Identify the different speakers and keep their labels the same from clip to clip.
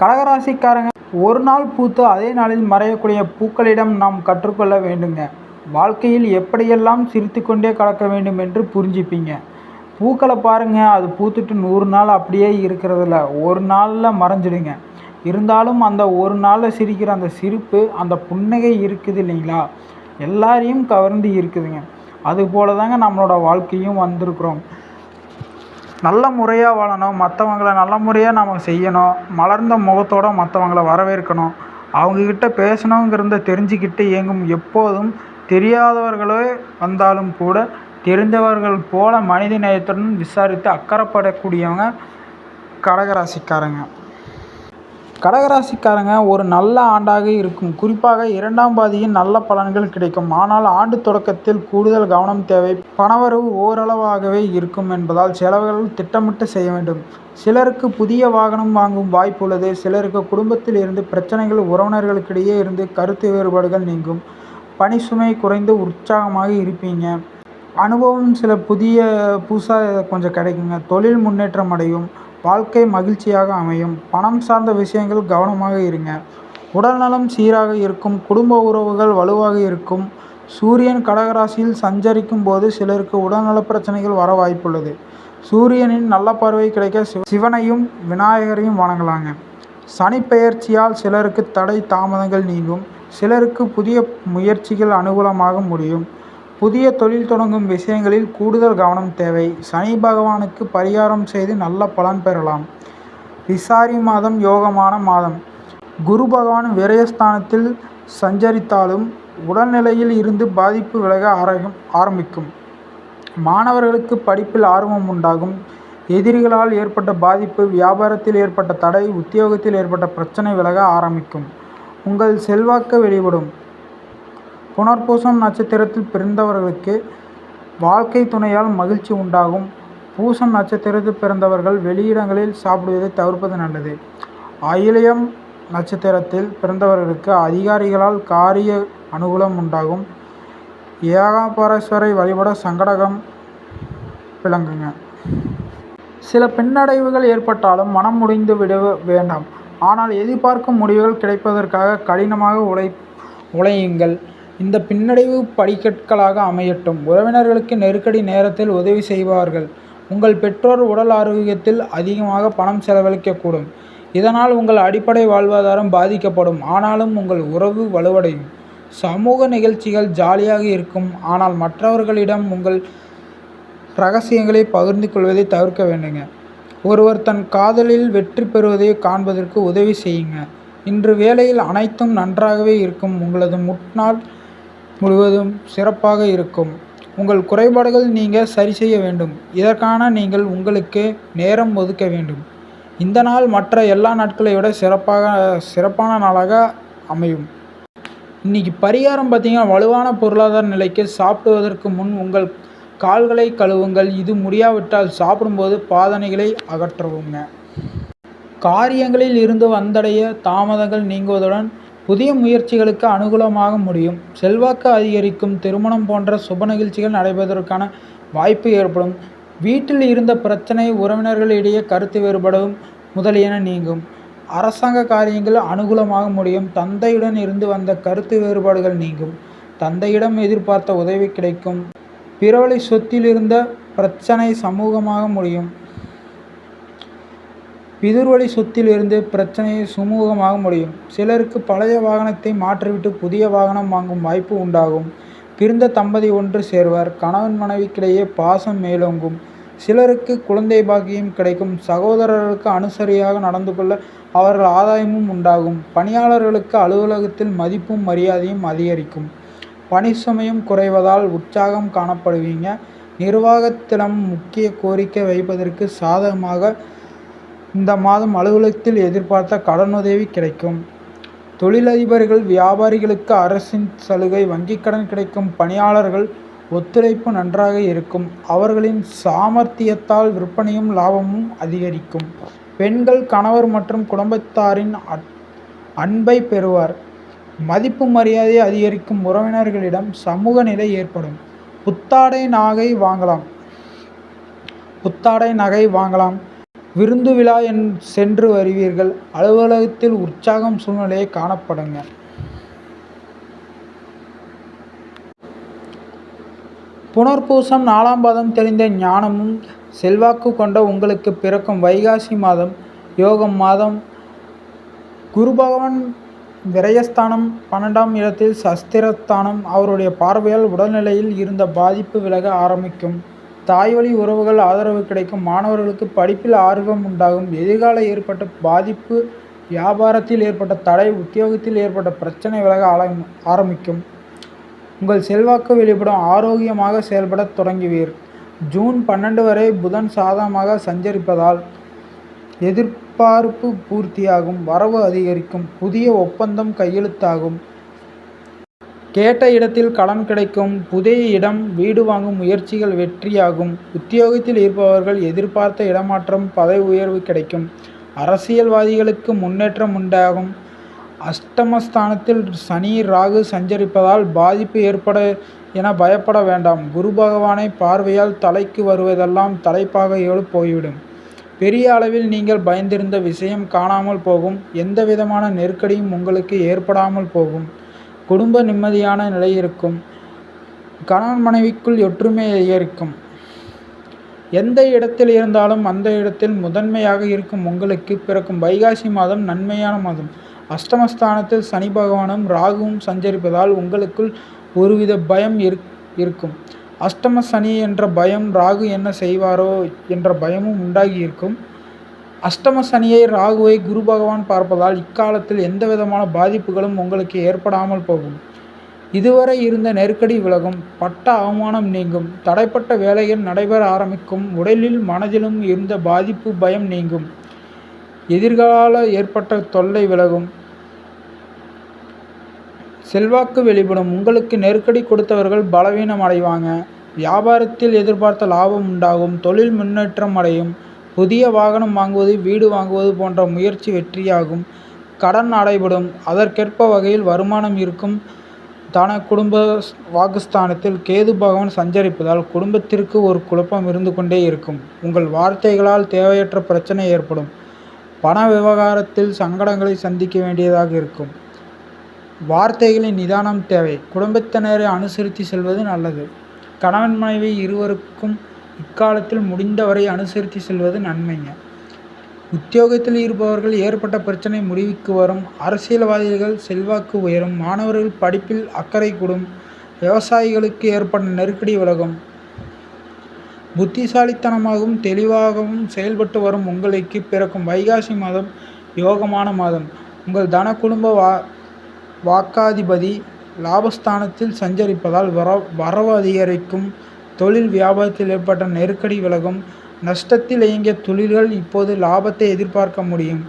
Speaker 1: கடகராசிக்காரங்க, ஒரு நாள் பூத்து அதே நாளில் மறையக்கூடிய பூக்களிடம் நாம் கற்றுக்கொள்ள வேண்டுங்க. வாழ்க்கையில் எப்படியெல்லாம் சிரித்து கொண்டே கடக்க வேண்டும் என்று புரிஞ்சுப்பீங்க. பூக்களை பாருங்க, அது பூத்துட்டு 100 நாள் அப்படியே இருக்கிறதில்ல, ஒரு நாளில் மறைஞ்சிடுங்க. இருந்தாலும் அந்த ஒரு நாளில் சிரிக்கிற அந்த சிரிப்பு, அந்த புன்னகை இருக்குது இல்லைங்களா, எல்லாரையும் கவர்ந்து இருக்குதுங்க. அதுபோல தாங்க நம்மளோட வாழ்க்கையும் வந்திருக்கிறோம். நல்ல முறையாக வாழணும், மற்றவங்கள நல்ல முறையாக நம்ம செய்யணும், மலர்ந்த முகத்தோடு மற்றவங்கள வரவேற்கணும், அவங்கக்கிட்ட பேசணுங்கிறத தெரிஞ்சுக்கிட்டு இயங்கும். எப்போதும் தெரியாதவர்களே வந்தாலும் கூட தெரிந்தவர்கள் போல மனித நேயத்துடன் விசாரித்து அக்கறைப்படக்கூடியவங்க கடகராசிக்காரங்க. கடகராசிக்காரங்க, ஒரு நல்ல ஆண்டாக இருக்கும். குறிப்பாக 2ஆம் பாதியில் நல்ல பலன்கள் கிடைக்கும். ஆனால் ஆண்டு தொடக்கத்தில் கூடுதல் கவனம் தேவை. பணவரவு ஓரளவாகவே இருக்கும் என்பதால் செலவுகள் திட்டமிட்டு செய்ய வேண்டும். சிலருக்கு புதிய வாகனம் வாங்கும் வாய்ப்பு உள்ளது. சிலருக்கு குடும்பத்தில் இருந்து பிரச்சனைகள், உறவினர்களுக்கிடையே இருந்து கருத்து வேறுபாடுகள் நீங்கும். பணி சுமை குறைந்து உற்சாகமாக இருப்பீங்க. அனுபவம் சில புதுசாக கொஞ்சம் கிடைக்குங்க. தொழில் முன்னேற்றம் அடையும். வாழ்க்கை மகிழ்ச்சியாக அமையும். பணம் சார்ந்த விஷயங்கள் கவனமாக இருங்க. உடல்நலம் சீராக இருக்கும். குடும்ப உறவுகள் வலுவாக இருக்கும். சூரியன் கடகராசியில் சஞ்சரிக்கும் போது சிலருக்கு உடல்நல பிரச்சனைகள் வர வாய்ப்புள்ளது. சூரியனின் நல்ல பார்வை கிடைக்க சிவனையும் விநாயகரையும் வணங்கலாங்க. சனி பெயர்ச்சியால் சிலருக்கு தடை தாமதங்கள் நீங்கும். சிலருக்கு புதிய முயற்சிகள் அனுகூலமாக முடியும். புதிய தொழில் தொடங்கும் விஷயங்களில் கூடுதல் கவனம் தேவை. சனி பகவானுக்கு பரிகாரம் செய்து நல்ல பலன் பெறலாம். விசாரி மாதம் யோகமான மாதம். குரு பகவான் விரயஸ்தானத்தில் சஞ்சரித்தாலும் உடல்நிலையில் இருந்து பாதிப்பு விலக ஆரம்பிக்கும். மாணவர்களுக்கு படிப்பில் ஆர்வம் உண்டாகும். எதிரிகளால் ஏற்பட்ட பாதிப்பு, வியாபாரத்தில் ஏற்பட்ட தடை, உத்தியோகத்தில் ஏற்பட்ட பிரச்சனை விலக ஆரம்பிக்கும். உங்கள் செல்வாக்கு வெளிப்படும். புனர்பூசம் நட்சத்திரத்தில் பிறந்தவர்களுக்கு வாழ்க்கை துணையால் மகிழ்ச்சி உண்டாகும். பூசம் நட்சத்திரத்தில் பிறந்தவர்கள் வெளியிடங்களில் சாப்பிடுவதை தவிர்ப்பது நல்லது. ஆயில்யம் நட்சத்திரத்தில் பிறந்தவர்களுக்கு அதிகாரிகளால் காரிய அனுகூலம் உண்டாகும். ஏகாம்பரேஸ்வரை வழிபட சங்கடகம் விளங்குங்க. சில பின்னடைவுகள் ஏற்பட்டாலும் மனம் முடிந்து விட வேண்டாம். ஆனால் எதிர்பார்க்கும் முடிவுகள் கிடைப்பதற்காக கடினமாக உழையுங்கள். இந்த பின்னடைவு படிக்கற்களாக அமையட்டும். உறவினர்களுக்கு நெருக்கடி நேரத்தில் உதவி செய்வார்கள். உங்கள் பெற்றோர் உடல் ஆரோக்கியத்தில் அதிகமாக பணம் செலவழிக்கக்கூடும். இதனால் உங்கள் அடிப்படை வாழ்வாதாரம் பாதிக்கப்படும். ஆனாலும் உங்கள் உறவு வலுவடையும். சமூக நிகழ்ச்சிகள் ஜாலியாக இருக்கும். ஆனால் மற்றவர்களிடம் உங்கள் ரகசியங்களை பகிர்ந்து கொள்வதை தவிர்க்க வேண்டுங்க. ஒருவர் தன் காதலில் வெற்றி பெறுவதை காண்பதற்கு உதவி செய்யுங்க. இன்று வேலையில் அனைத்தும் நன்றாகவே இருக்கும். உங்களது முன்னாள் முழுவதும் சிறப்பாக இருக்கும். உங்கள் குறைபாடுகள் நீங்கள் சரி செய்ய வேண்டும். இதற்கான நீங்கள் உங்களுக்கு நேரம் ஒதுக்க வேண்டும். இந்த நாள் மற்ற எல்லா நாட்களை விட சிறப்பான நாளாக அமையும். இன்றைக்கி பரிகாரம் பார்த்திங்கன்னா, வலுவான பொருளாதார நிலைக்கு சாப்பிடுவதற்கு முன் உங்கள் கால்களை கழுவுங்கள். இது முடியாவிட்டால் சாப்பிடும்போது பாதனைகளை அகற்றவுங்க. காரியங்களில் இருந்து வந்தடைய தாமதங்கள் நீங்குவதுடன் புதிய முயற்சிகளுக்கு அனுகூலமாக முடியும். செல்வாக்கு அதிகரிக்கும். திருமணம் போன்ற சுப நிகழ்ச்சிகள் நடைபெறுவதற்கான வாய்ப்பு ஏற்படும். வீட்டில் இருந்த பிரச்சனை, உறவினர்களிடையே கருத்து வேறுபாடும் முதலியன நீங்கும். அரசாங்க காரியங்கள் அனுகூலமாக முடியும். தந்தையுடன் இருந்து வந்த கருத்து வேறுபாடுகள் நீங்கும். தந்தையிடம் எதிர்பார்த்த உதவி கிடைக்கும். பிறவழி சொத்தில் இருந்த பிரச்சனை சமூகமாக முடியும். பிதுர்வழி சொத்தில் இருந்து பிரச்சனையை சுமூகமாக முடியும். சிலருக்கு பழைய வாகனத்தை மாற்றிவிட்டு புதிய வாகனம் வாங்கும் வாய்ப்பு உண்டாகும். பிரிந்த தம்பதி ஒன்று சேர்வர். கணவன் மனைவிக்கிடையே பாசம் மேலோங்கும். சிலருக்கு குழந்தை பாக்கியம் கிடைக்கும். சகோதரர்களுக்கு அனுசரியாக நடந்து கொள்ள அவர்கள் ஆதாயமும் உண்டாகும். பணியாளர்களுக்கு அலுவலகத்தில் மதிப்பும் மரியாதையும் அதிகரிக்கும். பணி சுமையும் குறைவதால் உற்சாகம் காணப்படுவீங்க. நிர்வாகத்திடம் முக்கிய கோரிக்கை வைப்பதற்கு சாதகமாக இந்த மாதம் அலுவலகத்தில் எதிர்பார்த்த கடனுதவி கிடைக்கும். தொழிலதிபர்கள், வியாபாரிகளுக்கு அரசின் சலுகை, வங்கிக் கடன் கிடைக்கும். பணியாளர்கள் ஒத்துழைப்பு நன்றாக இருக்கும். அவர்களின் சாமர்த்தியத்தால் விற்பனையும் லாபமும் அதிகரிக்கும். பெண்கள் கணவர் மற்றும் குடும்பத்தாரின் அன்பை பெறுவார். மதிப்பு மரியாதை அதிகரிக்கும். உறவினர்களிடம் சமூக நிலை ஏற்படும். புத்தாடை நகை வாங்கலாம். விருந்து விழா சென்று வருவீர்கள். அலுவலகத்தில் உற்சாகம் சூழ்நிலையை காணப்படுங்க. புனர்பூசம் 4ஆம் பாதம் தெளிந்த ஞானமும் செல்வாக்கு கொண்ட உங்களுக்கு பிறக்கும் வைகாசி மாதம் யோகம் மாதம். குரு பகவான் விரயஸ்தானம் 12ஆம் இடத்தில் சஸ்திரஸ்தானம். அவருடைய பார்வையால் உடல்நிலையில் இருந்த பாதிப்பு விலக ஆரம்பிக்கும். தாய் வழி உறவுகள் ஆதரவு கிடைக்கும். மாணவர்களுக்கு படிப்பில் ஆர்வம் உண்டாகும். எதிர்கால ஏற்பட்ட பாதிப்பு, வியாபாரத்தில் ஏற்பட்ட தடை, உத்தியோகத்தில் ஏற்பட்ட பிரச்சனை விலக ஆரம்பிக்கும். உங்கள் செல்வாக்கு வெளிப்படும். ஆரோக்கியமாக செயல்படத் தொடங்குவீர். ஜூன் 12 வரை புதன் சாதகமாக சஞ்சரிப்பதால் எதிர்பார்ப்பு பூர்த்தியாகும். வரவு அதிகரிக்கும். புதிய ஒப்பந்தம் கையெழுத்தாகும். கேட்ட இடத்தில் கடன் கிடைக்கும். புதிய இடம், வீடு வாங்கும் முயற்சிகள் வெற்றியாகும். உத்தியோகத்தில் இருப்பவர்கள் எதிர்பார்த்த இடமாற்றம், பதவி உயர்வு கிடைக்கும். அரசியல்வாதிகளுக்கு முன்னேற்றம் உண்டாகும். அஷ்டமஸ்தானத்தில் சனி ராகு சஞ்சரிப்பதால் பாதிப்பு ஏற்பட என பயப்பட வேண்டாம். குரு பகவானை பார்வையால் தலைக்கு வருவதெல்லாம் தலைப்பாகையோடு போய்விடும். பெரிய அளவில் நீங்கள் பயந்திருந்த விஷயம் காணாமல் போகும். எந்த விதமான நெருக்கடியும் உங்களுக்கு ஏற்படாமல் போகும். குடும்ப நிம்மதியான நிலை இருக்கும். கணவன் மனைவிக்குள் ஒற்றுமை அதிகரிக்கும். எந்த இடத்தில் இருந்தாலும் அந்த இடத்தில் முதன்மையாக இருக்கும் உங்களுக்கு பிறக்கும் வைகாசி மாதம் நன்மையான மாதம். அஷ்டமஸ்தானத்தில் சனி பகவானும் ராகுவும் சஞ்சரிப்பதால் உங்களுக்குள் ஒருவித பயம் இருக்கும். அஷ்டம சனி என்ற பயம், ராகு என்ன செய்வாரோ என்ற பயமும் உண்டாகியிருக்கும். அஷ்டம சனியை, ராகுவை குரு பகவான் பார்ப்பதால் இக்காலத்தில் எந்த விதமான பாதிப்புகளும் உங்களுக்கு ஏற்படாமல் போகும். இதுவரை இருந்த நெருக்கடி விலகும். பட்ட அவமானம் நீங்கும். தடைப்பட்ட வேலைகள் நடைபெற ஆரம்பிக்கும். உடலில் மனதிலும் இருந்த பாதிப்பு, பயம் நீங்கும். எதிர்கால ஏற்பட்ட தொல்லை விலகும். செல்வாக்கு வெளிப்படும். உங்களுக்கு நெருக்கடி கொடுத்தவர்கள் பலவீனம் அடைவாங்க. வியாபாரத்தில் எதிர்பார்த்த லாபம் உண்டாகும். தொழில் முன்னேற்றம் அடையும். புதிய வாகனம் வாங்குவது, வீடு வாங்குவது போன்ற முயற்சி வெற்றியாகும். கடன் அடைபடும். அதற்கேற்ப வகையில் வருமானம் இருக்கும். தன குடும்ப வாக்குஸ்தானத்தில் கேது பகவான் சஞ்சரிப்பதால் குடும்பத்திற்கு ஒரு குழப்பம் இருந்து கொண்டே இருக்கும். உங்கள் வார்த்தைகளால் தேவையற்ற பிரச்சனை ஏற்படும். பண விவகாரத்தில் சங்கடங்களை சந்திக்க வேண்டியதாக இருக்கும். வார்த்தைகளின் நிதானம் தேவை. குடும்பத்தினரை அனுசரித்து செல்வது நல்லது. கணவன் மனைவி இருவருக்கும் இக்காலத்தில் முடிந்தவரை அனுசரித்து செல்வது நன்மைங்க. உத்தியோகத்தில் இருப்பவர்கள் ஏற்பட்ட பிரச்சனை முடிவுக்கு வரும். அரசியல்வாதிகள் செல்வாக்கு உயரும். மாணவர்கள் படிப்பில் அக்கறை கூடும். விவசாயிகளுக்கு ஏற்பட்ட நெருக்கடி விலகும். புத்திசாலித்தனமாகவும் தெளிவாகவும் செயல்பட்டு வரும் உங்களுக்கு பிறக்கும் வைகாசி மாதம் யோகமான மாதம். உங்கள் தன குடும்ப வாக்காதிபதி லாபஸ்தானத்தில் சஞ்சரிப்பதால் வரவு அதிகரிக்கும். தொழில் வியாபாரத்தில் ஏற்பட்ட நெருக்கடி விலகும். நஷ்டத்தில் இயங்கிய தொழில்கள் இப்போது லாபத்தை எதிர்பார்க்க முடியும்.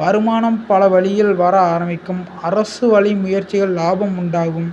Speaker 1: வருமானம் பல வழியில் வர ஆரம்பிக்கும். அரசு வழி முயற்சிகள் லாபம் உண்டாகும்.